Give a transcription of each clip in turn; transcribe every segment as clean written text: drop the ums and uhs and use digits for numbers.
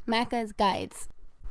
Macca's Guides.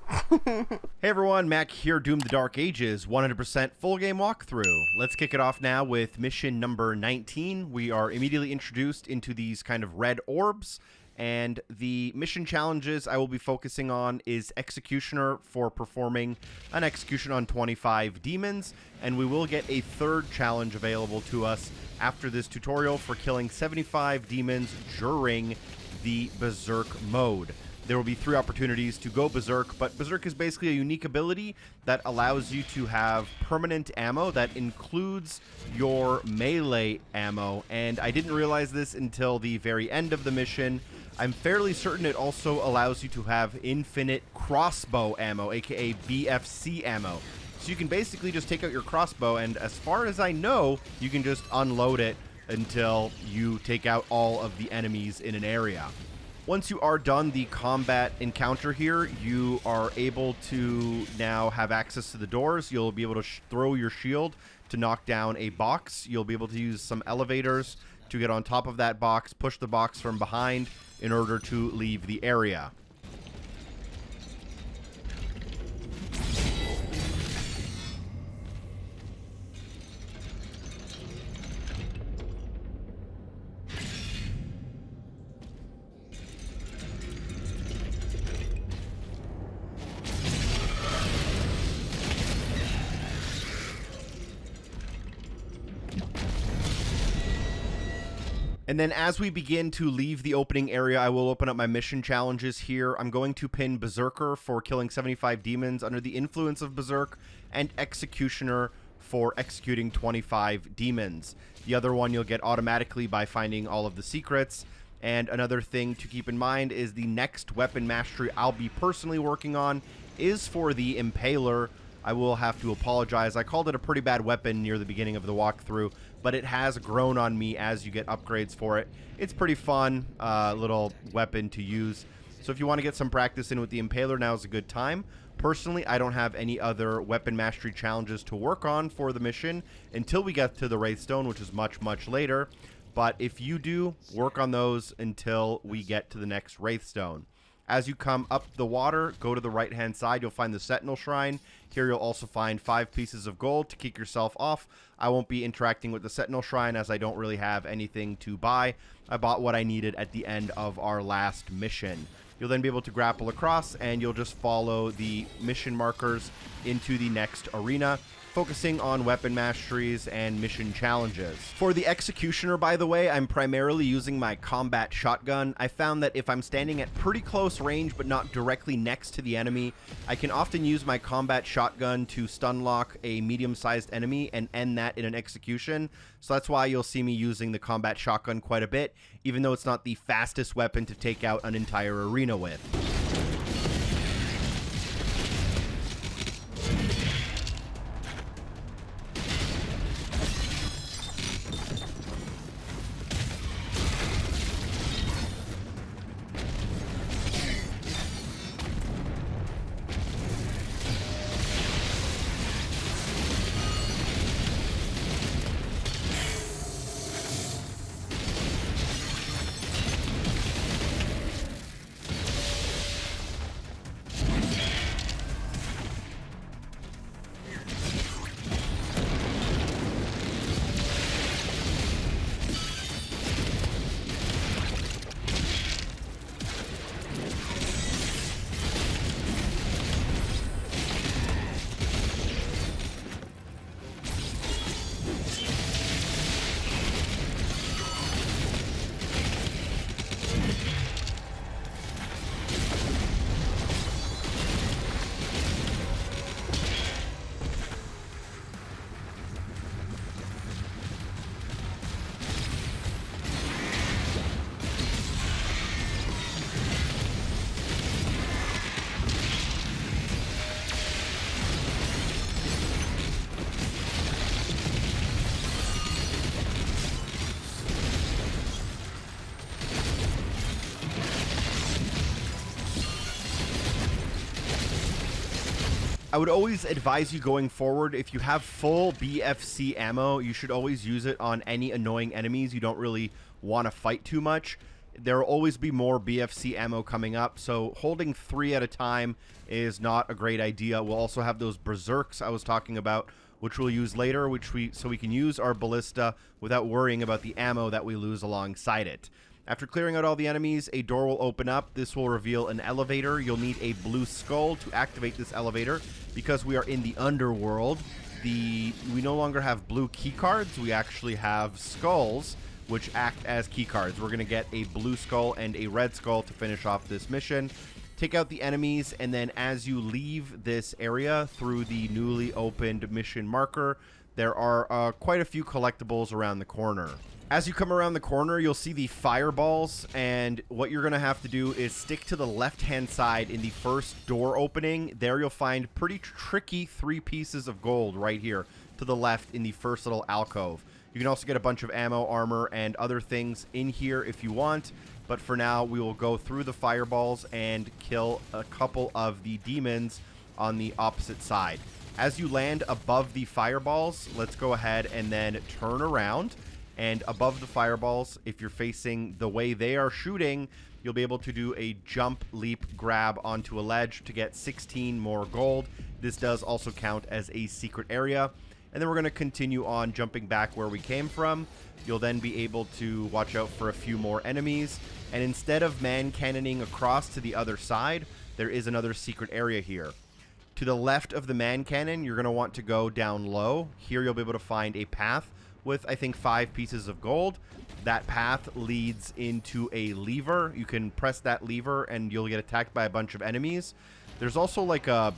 Hey everyone, Mac here, Doom the Dark Ages, 100% full game walkthrough. Let's kick it off now with mission number 19. We are immediately introduced into these kind of red orbs, and the mission challenges I will be focusing on is Executioner for performing an execution on 25 demons, and we will get a third challenge available to us after this tutorial for killing 75 demons during the Berserk mode. There will be 3 opportunities to go Berserk, but Berserk is basically a unique ability that allows you to have permanent ammo that includes your melee ammo, and I didn't realize this until the very end of the mission. I'm fairly certain it also allows you to have infinite crossbow ammo, aka BFC ammo. So you can basically just take out your crossbow, and as far as I know, you can just unload it until you take out all of the enemies in an area. Once you are done the combat encounter here, you are able to now have access to the doors. You'll be able to throw your shield to knock down a box. You'll be able to use some elevators to get on top of that box, push the box from behind in order to leave the area. And then as we begin to leave the opening area, I will open up my mission challenges here. I'm going to pin Berserker for killing 75 demons under the influence of Berserk, and Executioner for executing 25 demons. The other one you'll get automatically by finding all of the secrets. And another thing to keep in mind is the next weapon mastery I'll be personally working on is for the Impaler. I will have to apologize. I called it a pretty bad weapon near the beginning of the walkthrough, but it has grown on me as you get upgrades for it. It's pretty fun little weapon to use. So if you want to get some practice in with the Impaler, now is a good time. Personally, I don't have any other weapon mastery challenges to work on for the mission until we get to the Wraithstone, which is much, much later. But if you do, work on those until we get to the next Wraithstone. As you come up the water, go to the right-hand side, you'll find the Sentinel Shrine. Here you'll also find 5 pieces of gold to kick yourself off. I won't be interacting with the Sentinel Shrine as I don't really have anything to buy. I bought what I needed at the end of our last mission. You'll then be able to grapple across, and you'll just follow the mission markers into the next arena, focusing on weapon masteries and mission challenges. For the Executioner, by the way, I'm primarily using my combat shotgun. I found that if I'm standing at pretty close range but not directly next to the enemy, I can often use my combat shotgun to stun lock a medium-sized enemy and end that in an execution. So that's why you'll see me using the combat shotgun quite a bit, even though it's not the fastest weapon to take out an entire arena with. I would always advise you going forward, if you have full BFC ammo, you should always use it on any annoying enemies you don't really want to fight too much. There will always be more BFC ammo coming up, so holding 3 at a time is not a great idea. We'll also have those Berserks I was talking about, which we'll use later, so we can use our ballista without worrying about the ammo that we lose alongside it. After clearing out all the enemies, a door will open up. This will reveal an elevator. You'll need a blue skull to activate this elevator. Because we are in the Underworld, we no longer have blue key cards. We actually have skulls, which act as key cards. We're going to get a blue skull and a red skull to finish off this mission. Take out the enemies, and then as you leave this area through the newly opened mission marker, there are quite a few collectibles around the corner. As you come around the corner, you'll see the fireballs, and what you're going to have to do is stick to the left-hand side in the first door opening. There you'll find pretty tricky 3 pieces of gold right here to the left in the first little alcove. You can also get a bunch of ammo, armor, and other things in here if you want, but for now we will go through the fireballs and kill a couple of the demons on the opposite side. As you land above the fireballs, let's go ahead and then turn around. And above the fireballs, if you're facing the way they are shooting, you'll be able to do a jump, leap, grab onto a ledge to get 16 more gold. This does also count as a secret area. And then we're going to continue on jumping back where we came from. You'll then be able to watch out for a few more enemies. And instead of man cannoning across to the other side, there is another secret area here. To the left of the man cannon, you're going to want to go down low. Here you'll be able to find a path with, I think, 5 pieces of gold. That path leads into a lever. You can press that lever and you'll get attacked by a bunch of enemies. There's also like a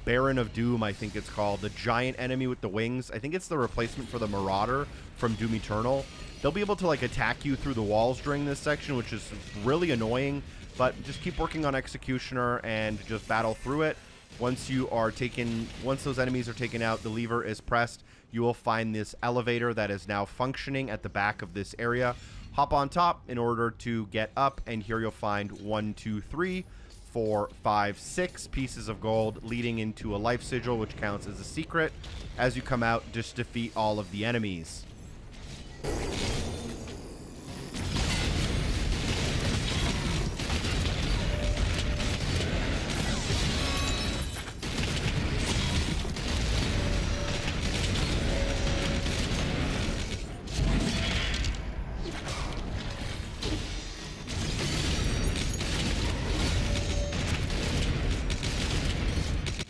Baron of Doom, I think it's called, the giant enemy with the wings. I think it's the replacement for the Marauder from Doom Eternal. They'll be able to like attack you through the walls during this section, which is really annoying, but just keep working on Executioner and just battle through it. Once those enemies are taken out, the lever is pressed. You will find this elevator that is now functioning at the back of this area. Hop on top in order to get up, and here you'll find 1, 2, 3, 4, 5, 6 pieces of gold leading into a life sigil, which counts as a secret. As you come out, just defeat all of the enemies.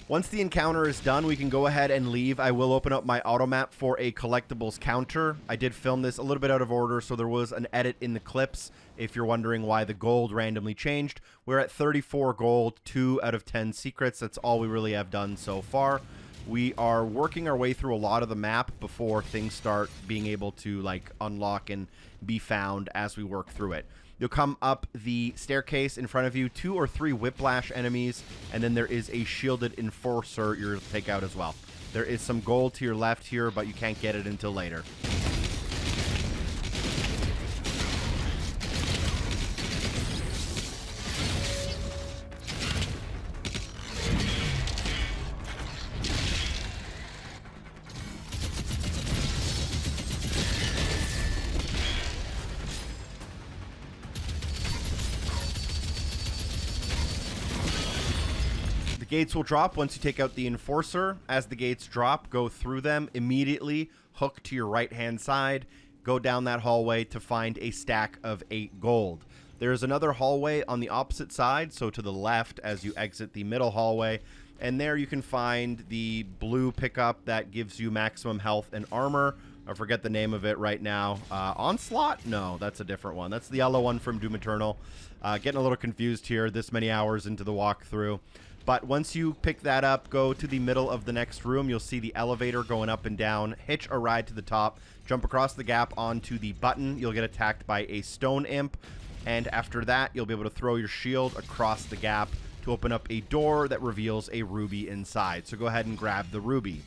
Once the encounter is done, we can go ahead and leave. I will open up my auto map for a collectibles counter. I did film this a little bit out of order, so there was an edit in the clips. If you're wondering why the gold randomly changed, we're at 34 gold, 2 out of 10 secrets. That's all we really have done so far. We are working our way through a lot of the map before things start being able to like unlock and be found as we work through it. You'll come up the staircase in front of you, 2 or 3 whiplash enemies, and then there is a shielded enforcer you'll take out as well. There is some gold to your left here, but you can't get it until later. Gates will drop once you take out the enforcer. As the gates drop, go through them immediately, hook to your right hand side, go down that hallway to find a stack of 8 gold. There's another hallway on the opposite side, so to the left as you exit the middle hallway, and there you can find the blue pickup that gives you maximum health and armor. I forget the name of it right now. Onslaught? No, that's a different one. That's the yellow one from Doom Eternal. Getting a little confused here this many hours into the walkthrough. But once you pick that up, go to the middle of the next room. You'll see the elevator going up and down. Hitch a ride to the top. Jump across the gap onto the button. You'll get attacked by a stone imp. And after that, you'll be able to throw your shield across the gap to open up a door that reveals a ruby inside. So go ahead and grab the ruby.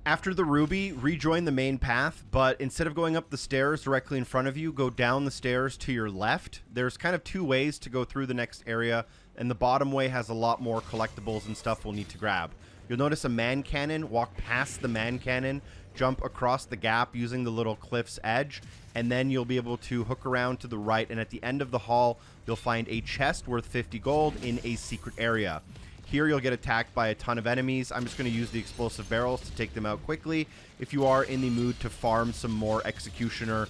After the ruby, rejoin the main path, but instead of going up the stairs directly in front of you, go down the stairs to your left. There's kind of 2 ways to go through the next area, and the bottom way has a lot more collectibles and stuff we'll need to grab. You'll notice a man cannon. Walk past the man cannon, jump across the gap using the little cliff's edge, and then you'll be able to hook around to the right, and at the end of the hall, you'll find a chest worth 50 gold in a secret area. Here you'll get attacked by a ton of enemies. I'm just going to use the explosive barrels to take them out quickly. If you are in the mood to farm some more executioner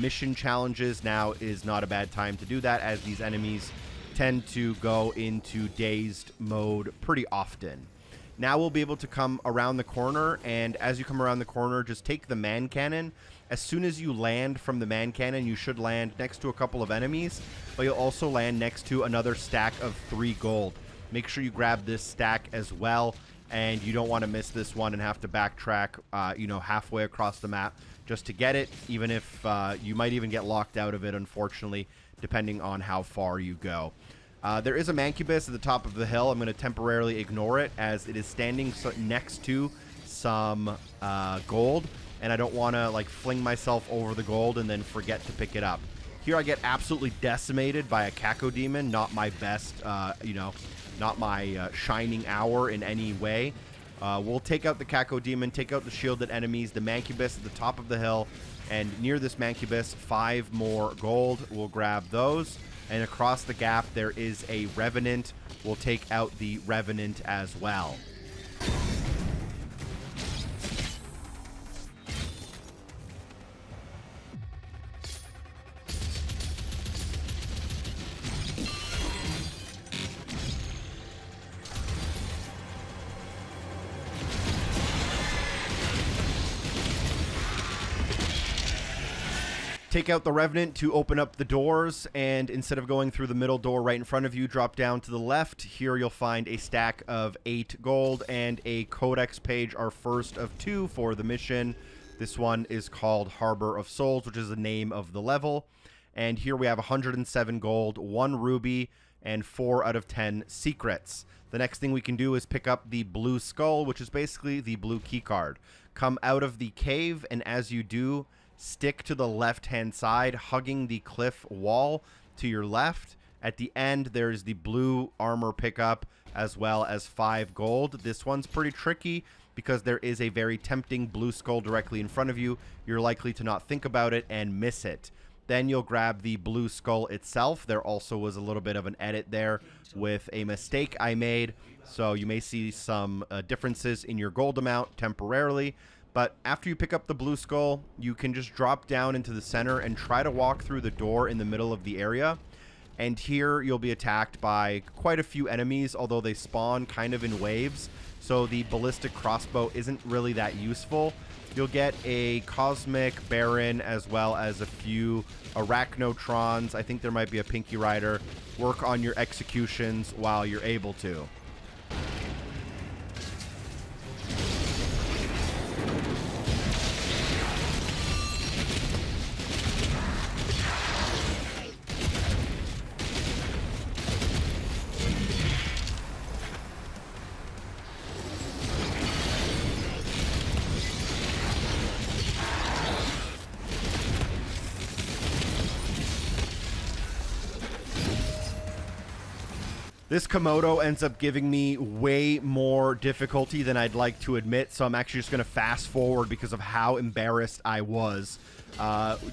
mission challenges, now is not a bad time to do that, as these enemies tend to go into dazed mode pretty often. Now we'll be able to come around the corner, and as you come around the corner, just take the man cannon. As soon as you land from the man cannon, you should land next to a couple of enemies, but you'll also land next to another stack of 3 gold. Make sure you grab this stack as well, and you don't want to miss this one and have to backtrack, halfway across the map just to get it, even if you might even get locked out of it, unfortunately, depending on how far you go. There is a mancubus at the top of the hill. I'm going to temporarily ignore it, as it is standing next to some gold, and I don't want to fling myself over the gold and then forget to pick it up. Here I get absolutely decimated by a Cacodemon. Not my best, not my shining hour in any way. We'll take out the Cacodemon, take out the shielded enemies, the mancubus at the top of the hill, and near this mancubus, 5 more gold. We'll grab those. And across the gap, there is a Revenant. We'll take out the Revenant as well. Take out the Revenant to open up the doors, and instead of going through the middle door right in front of you, drop down to the left. Here you'll find a stack of 8 gold and a Codex page, our first of 2 for the mission. This one is called Harbor of Souls, which is the name of the level. And here we have 107 gold, 1 ruby, and 4 out of 10 secrets. The next thing we can do is pick up the blue skull, which is basically the blue key card. Come out of the cave, and as you do, stick to the left-hand side, hugging the cliff wall to your left. At the end, there's the blue armor pickup, as well as 5 gold. This one's pretty tricky because there is a very tempting blue skull directly in front of you. You're likely to not think about it and miss it. Then you'll grab the blue skull itself. There also was a little bit of an edit there with a mistake I made, so you may see some differences in your gold amount temporarily. But after you pick up the blue skull, you can just drop down into the center and try to walk through the door in the middle of the area. And here you'll be attacked by quite a few enemies, although they spawn kind of in waves. So the ballistic crossbow isn't really that useful. You'll get a Cosmic Baron as well as a few Arachnotrons. I think there might be a Pinky Rider. Work on your executions while you're able to. This Komodo ends up giving me way more difficulty than I'd like to admit, so I'm actually just going to fast forward because of how embarrassed I was.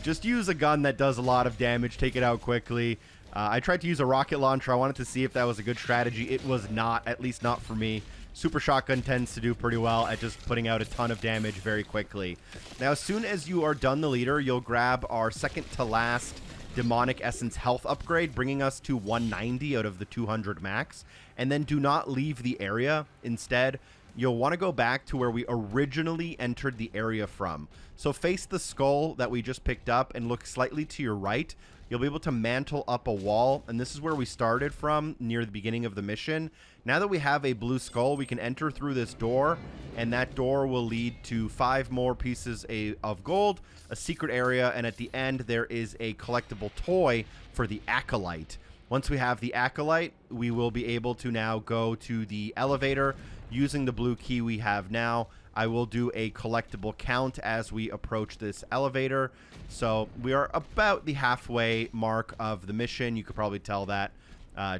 Just use a gun that does a lot of damage, take it out quickly. I tried to use a rocket launcher. I wanted to see if that was a good strategy. It was not, at least not for me. Super Shotgun tends to do pretty well at just putting out a ton of damage very quickly. Now, as soon as you are done the leader, you'll grab our second to last Demonic Essence health upgrade, bringing us to 190 out of the 200 max, and then do not leave the area. Instead, you'll want to go back to where we originally entered the area from. So face the skull that we just picked up and look slightly to your right. You'll be able to mantle up a wall, and this is where we started from near the beginning of the mission. Now that we have a blue skull, we can enter through this door, and that door will lead to 5 more pieces of gold, a secret area, and at the end there is a collectible toy for the Acolyte. Once we have the Acolyte, we will be able to now go to the elevator using the blue key we have now. I will do a collectible count as we approach this elevator. So we are about the halfway mark of the mission. You could probably tell that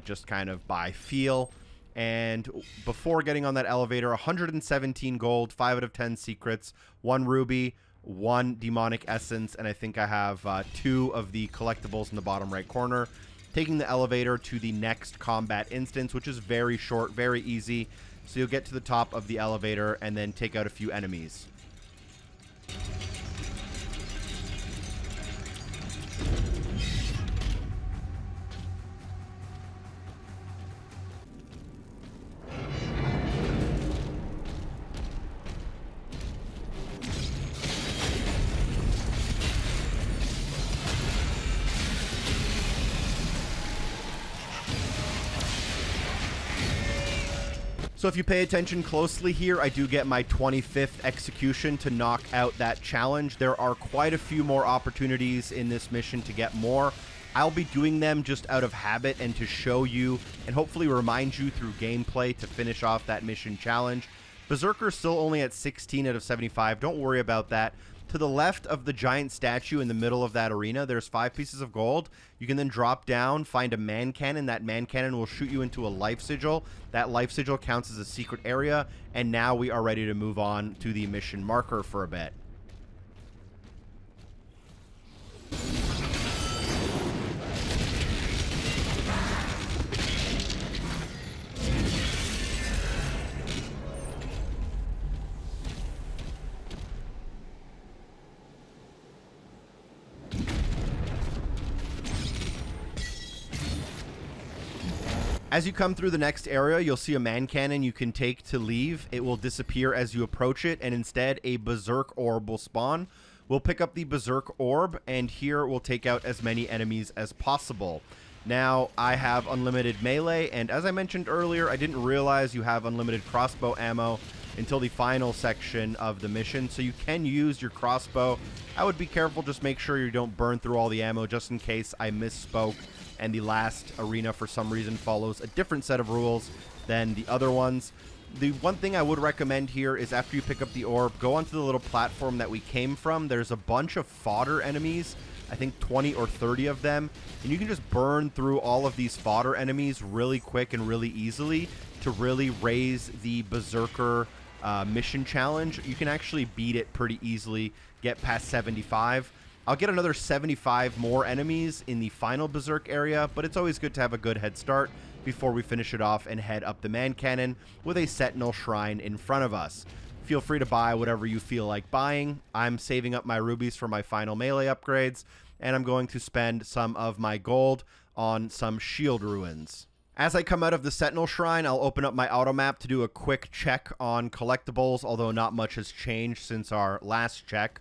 just kind of by feel. And before getting on that elevator, 117 gold, 5 out of 10 secrets, 1 ruby, 1 demonic essence, and I think I have 2 of the collectibles in the bottom right corner. Taking the elevator to the next combat instance, which is very short, very easy. So you'll get to the top of the elevator and then take out a few enemies. So if you pay attention closely here, I do get my 25th execution to knock out that challenge. There are quite a few more opportunities in this mission to get more. I'll be doing them just out of habit and to show you and hopefully remind you through gameplay to finish off that mission challenge. Berserker's still only at 16 out of 75. Don't worry about that. To the left of the giant statue in the middle of that arena, there's 5 pieces of gold. You can then drop down, find a man cannon. That man cannon will shoot you into a life sigil. That life sigil counts as a secret area, and now we are ready to move on to the mission marker for a bit. As you come through the next area, you'll see a man cannon you can take to leave. It will disappear as you approach it, and instead a Berserk orb will spawn. We'll pick up the Berserk orb, and here we'll take out as many enemies as possible. Now, I have unlimited melee, and as I mentioned earlier, I didn't realize you have unlimited crossbow ammo until the final section of the mission, so you can use your crossbow. I would be careful, just make sure you don't burn through all the ammo, just in case I misspoke and the last arena for some reason follows a different set of rules than the other ones. The one thing I would recommend here is after you pick up the orb, go onto the little platform that we came from. There's a bunch of fodder enemies, I think 20 or 30 of them, and you can just burn through all of these fodder enemies really quick and really easily to really raise the Berserker mission challenge. You can actually beat it pretty easily, get past 75. I'll get another 75 more enemies in the final Berserk area, but it's always good to have a good head start before we finish it off and head up the man cannon with a Sentinel shrine in front of us. Feel free to buy whatever you feel like buying. I'm saving up my rubies for my final melee upgrades, and I'm going to spend some of my gold on some shield ruins. As I come out of the Sentinel shrine, I'll open up my auto map to do a quick check on collectibles, although not much has changed since our last check.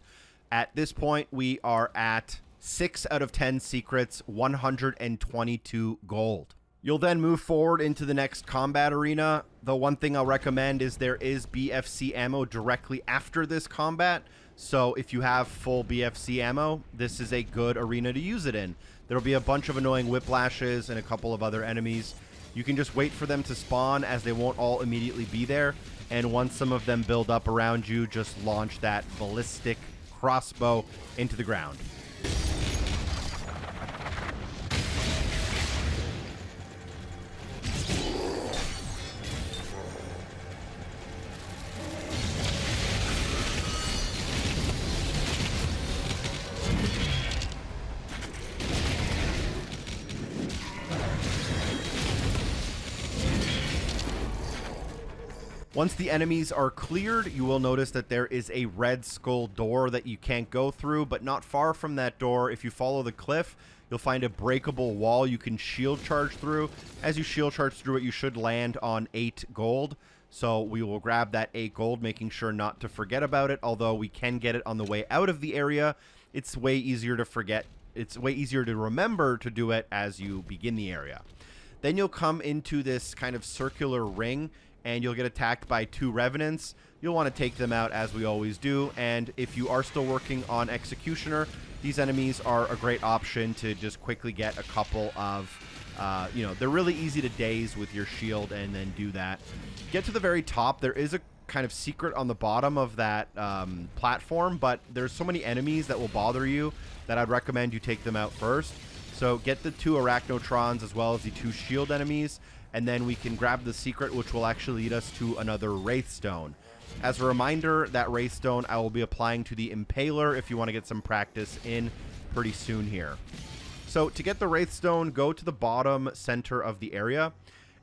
At this point, we are at 6 out of 10 secrets, 122 gold. You'll then move forward into the next combat arena. The one thing I'll recommend is there is BFC ammo directly after this combat. So if you have full BFC ammo, this is a good arena to use it in. There'll be a bunch of annoying whiplashes and a couple of other enemies. You can just wait for them to spawn, as they won't all immediately be there. And once some of them build up around you, just launch that ballistic crossbow into the ground. Once the enemies are cleared, you will notice that there is a red skull door that you can't go through, but not far from that door, if you follow the cliff, you'll find a breakable wall you can shield charge through. As you shield charge through it, you should land on 8 gold. So we will grab that 8 gold, making sure not to forget about it, although we can get it on the way out of the area. It's way easier to forget. It's way easier to remember to do it as you begin the area. Then you'll come into this kind of circular ring, and you'll get attacked by 2 revenants. You'll want to take them out, as we always do, and if you are still working on Executioner, these enemies are a great option to just quickly get a couple of, they're really easy to daze with your shield and then do that. Get to the very top. There is a kind of secret on the bottom of that platform, but there's so many enemies that will bother you that I'd recommend you take them out first. So get the 2 Arachnotrons as well as the 2 shield enemies, and then we can grab the secret, which will actually lead us to another Wraithstone. As a reminder, that Wraithstone I will be applying to the Impaler if you want to get some practice in pretty soon here. So to get the Wraithstone, go to the bottom center of the area,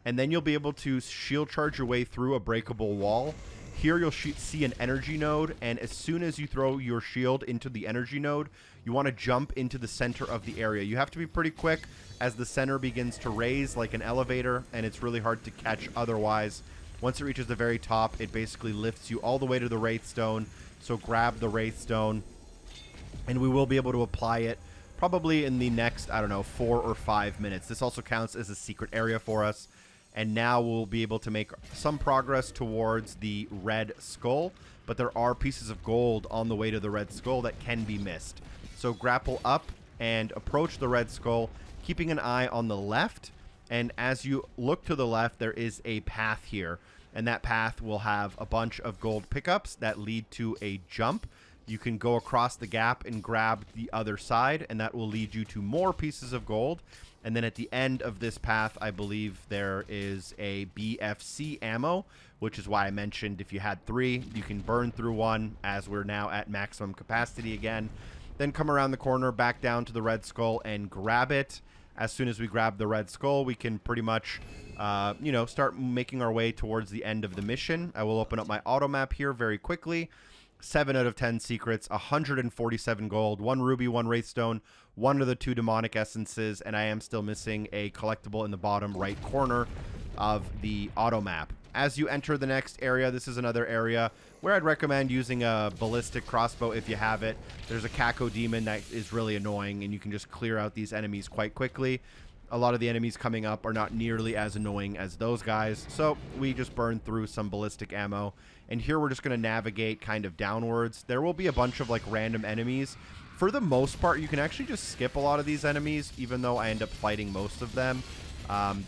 and then you'll be able to shield charge your way through a breakable wall. Here you'll see an energy node, and as soon as you throw your shield into the energy node, you want to jump into the center of the area. You have to be pretty quick as the center begins to raise like an elevator, and it's really hard to catch otherwise. Once it reaches the very top, it basically lifts you all the way to the Wraithstone. So grab the Wraithstone, and we will be able to apply it probably in the next, I don't know, 4 or 5 minutes. This also counts as a secret area for us. And now we'll be able to make some progress towards the Red Skull, but there are pieces of gold on the way to the Red Skull that can be missed. So grapple up and approach the Red Skull, keeping an eye on the left. And as you look to the left, there is a path here, and that path will have a bunch of gold pickups that lead to a jump. You can go across the gap and grab the other side, and that will lead you to more pieces of gold. And then at the end of this path, I believe there is a BFC ammo, which is why I mentioned if you had 3, you can burn through 1 as we're now at maximum capacity again. Then come around the corner, back down to the Red Skull and grab it. As soon as we grab the Red Skull, we can pretty much, start making our way towards the end of the mission. I will open up my auto map here very quickly. 7 out of 10 secrets, 147 gold, 1 ruby, 1 wraithstone, 1 of the 2 demonic essences, and I am still missing a collectible in the bottom right corner of the auto map. As you enter the next area, this is another area where I'd recommend using a ballistic crossbow if you have it. There's a Caco demon that is really annoying, and you can just clear out these enemies quite quickly. A lot of the enemies coming up are not nearly as annoying as those guys, so we just burn through some ballistic ammo. And here we're just going to navigate kind of downwards. There will be a bunch of like random enemies. For the most part, you can actually just skip a lot of these enemies, even though I end up fighting most of them.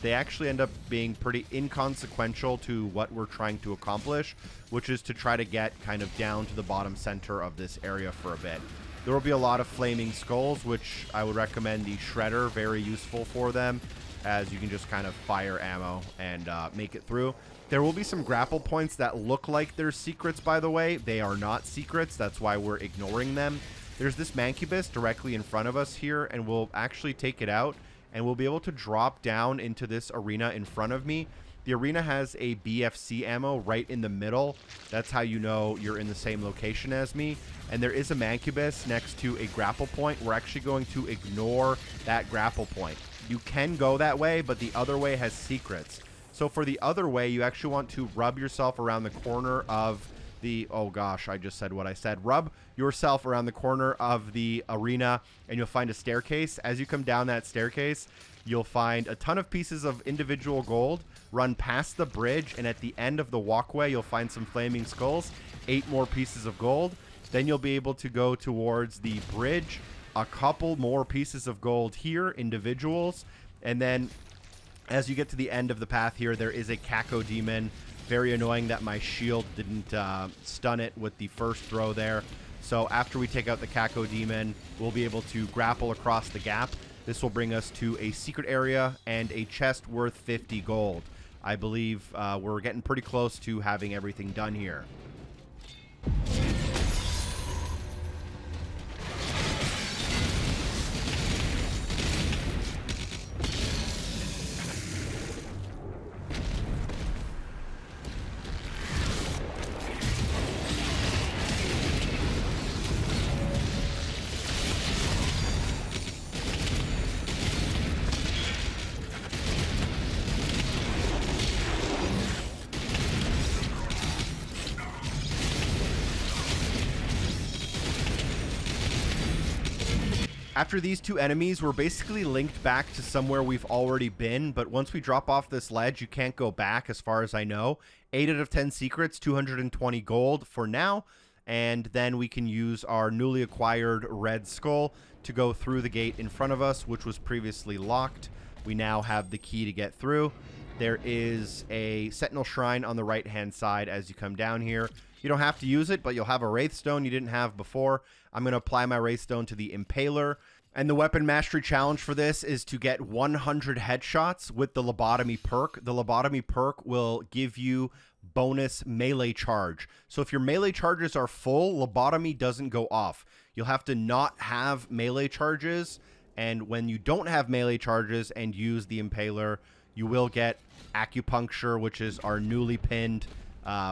They actually end up being pretty inconsequential to what we're trying to accomplish, which is to try to get kind of down to the bottom center of this area for a bit. There will be a lot of flaming skulls, which I would recommend the Shredder, very useful for them, as you can just kind of fire ammo and make it through. There will be some grapple points that look like they're secrets, by the way. They are not secrets. That's why we're ignoring them. There's this Mancubus directly in front of us here, and we'll actually take it out, and we'll be able to drop down into this arena in front of me. The arena has a BFC ammo right in the middle. That's how you know you're in the same location as me. And there is a Mancubus next to a grapple point. We're actually going to ignore that grapple point. You can go that way, but the other way has secrets. So for the other way, you actually want to rub yourself around the corner of the... Oh gosh, I just said what I said. Rub yourself around the corner of the arena, and you'll find a staircase. As you come down that staircase, you'll find a ton of pieces of individual gold. Run past the bridge, and at the end of the walkway, you'll find some flaming skulls. 8 more pieces of gold. Then you'll be able to go towards the bridge. A couple more pieces of gold here, individuals. And then as you get to the end of the path here, there is a Caco demon. Very annoying that my shield didn't stun it with the first throw there. So after we take out the Caco demon, we'll be able to grapple across the gap. This will bring us to a secret area and a chest worth 50 gold. I believe we're getting pretty close to having everything done here. After these 2 enemies, we're basically linked back to somewhere we've already been, but once we drop off this ledge, you can't go back as far as I know. 8 out of 10 secrets, 220 gold for now, and then we can use our newly acquired Red Skull to go through the gate in front of us, which was previously locked. We now have the key to get through. There is a Sentinel Shrine on the right-hand side as you come down here. You don't have to use it, but you'll have a Wraithstone you didn't have before. I'm going to apply my Wraithstone to the Impaler, And the weapon mastery challenge for this is to get 100 headshots with the lobotomy perk. The lobotomy perk will give you bonus melee charge. So if your melee charges are full, lobotomy doesn't go off. You'll have to not have melee charges, and when you don't have melee charges and use the impaler, you will get acupuncture, which is our newly pinned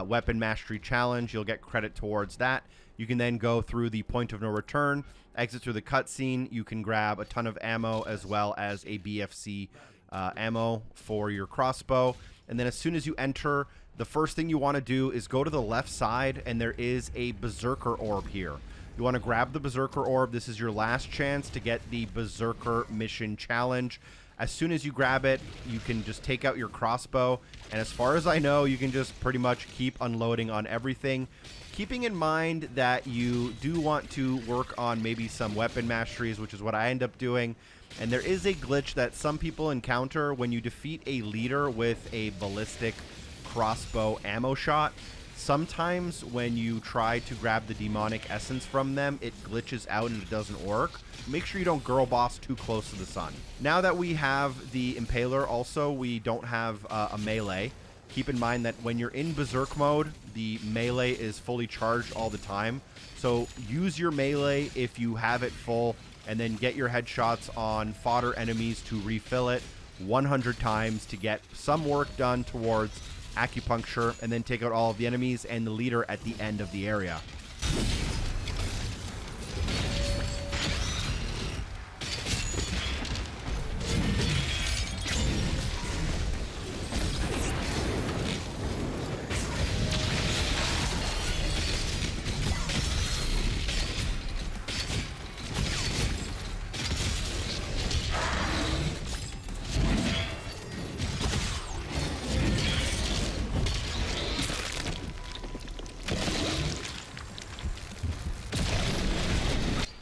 weapon mastery challenge. You'll get credit towards that. You can then go through the point of no return, exit through the cutscene. You can grab a ton of ammo as well as a BFC ammo for your crossbow. And then as soon as you enter, the first thing you want to do is go to the left side, and there is a Berserker orb here. You want to grab the Berserker orb. This is your last chance to get the Berserker mission challenge. As soon as you grab it, you can just take out your crossbow. And as far as I know, you can just pretty much keep unloading on everything. Keeping in mind that you do want to work on maybe some weapon masteries, which is what I end up doing. And there is a glitch that some people encounter when you defeat a leader with a ballistic crossbow ammo shot. Sometimes when you try to grab the demonic essence from them, it glitches out and it doesn't work. Make sure you don't girl boss too close to the sun. Now that we have the impaler, also, we don't have a melee. Keep in mind that when you're in Berserk mode, the melee is fully charged all the time. So use your melee if you have it full, and then get your headshots on fodder enemies to refill it 100 times to get some work done towards acupuncture, and then take out all of the enemies and the leader at the end of the area.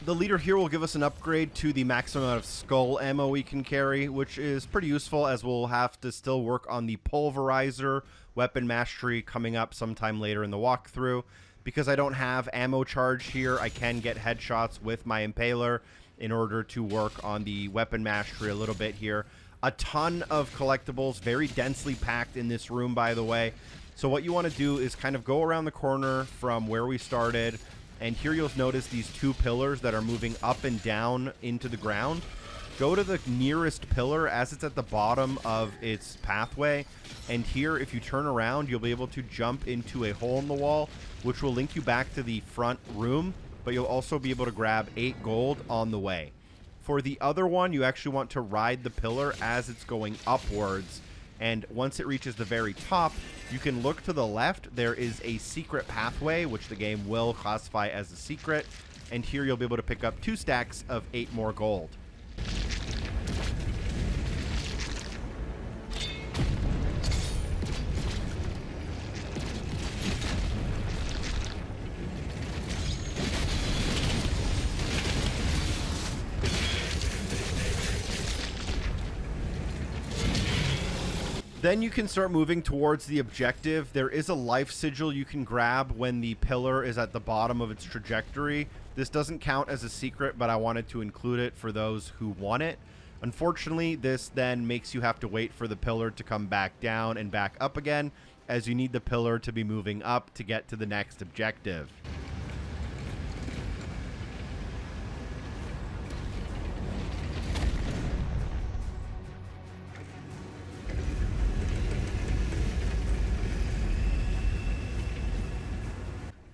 The leader here will give us an upgrade to the maximum amount of skull ammo we can carry, which is pretty useful, as we'll have to still work on the pulverizer weapon mastery coming up sometime later in the walkthrough. Because I don't have ammo charge here, I can get headshots with my impaler in order to work on the weapon mastery a little bit here. A ton of collectibles, very densely packed in this room, by the way. So what you want to do is kind of go around the corner from where we started. And here you'll notice these two pillars that are moving up and down into the ground. Go to the nearest pillar as it's at the bottom of its pathway. And here, if you turn around, you'll be able to jump into a hole in the wall, which will link you back to the front room. But you'll also be able to grab 8 gold on the way. For the other one, you actually want to ride the pillar as it's going upwards. And once it reaches the very top, you can look to the left. There is a secret pathway, which the game will classify as a secret. And here you'll be able to pick up 2 stacks of 8 more gold. Then you can start moving towards the objective. There is a life sigil you can grab when the pillar is at the bottom of its trajectory. This doesn't count as a secret, but I wanted to include it for those who want it. Unfortunately, this then makes you have to wait for the pillar to come back down and back up again, as you need the pillar to be moving up to get to the next objective.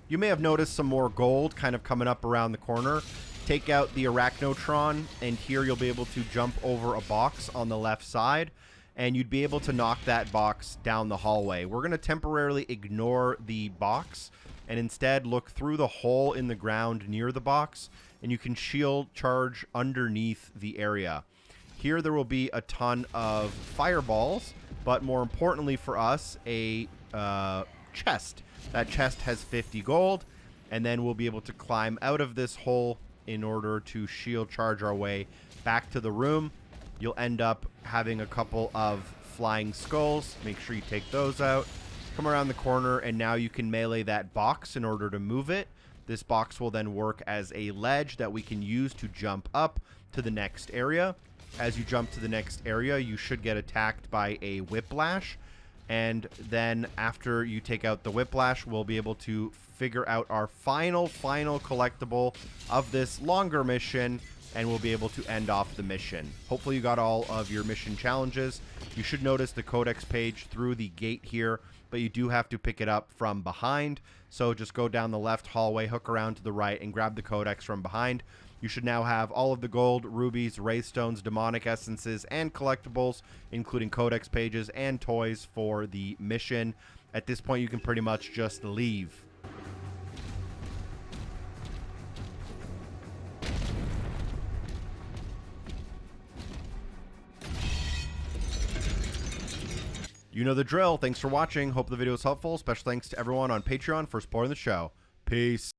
You may have noticed some more gold kind of coming up around the corner. Take out the Arachnotron, and here you'll be able to jump over a box on the left side, and you'd be able to knock that box down the hallway. We're going to temporarily ignore the box and instead look through the hole in the ground near the box, and you can shield charge underneath the area. Here there will be a ton of fireballs, but more importantly for us, a chest. That chest has 50 gold, and then we'll be able to climb out of this hole in order to shield charge our way back to the room. You'll end up having a couple of flying skulls. Make sure you take those out. come around the corner, and now you can melee that box in order to move it. This box will then work as a ledge that we can use to jump up to the next area. As you jump to the next area, you should get attacked by a whiplash. And then after you take out the whiplash, we'll be able to figure out our final collectible of this longer mission, and we'll be able to end off the mission. Hopefully you got all of your mission challenges. You should notice the Codex page through the gate here, but you do have to pick it up from behind. So just go down the left hallway, hook around to the right, and grab the Codex from behind. You should now have all of the gold, rubies, Wraithstones, demonic essences, and collectibles, including Codex pages and toys for the mission. At this point, you can pretty much just leave. You know the drill. Thanks for watching. Hope the video was helpful. Special thanks to everyone on Patreon for supporting the show. Peace.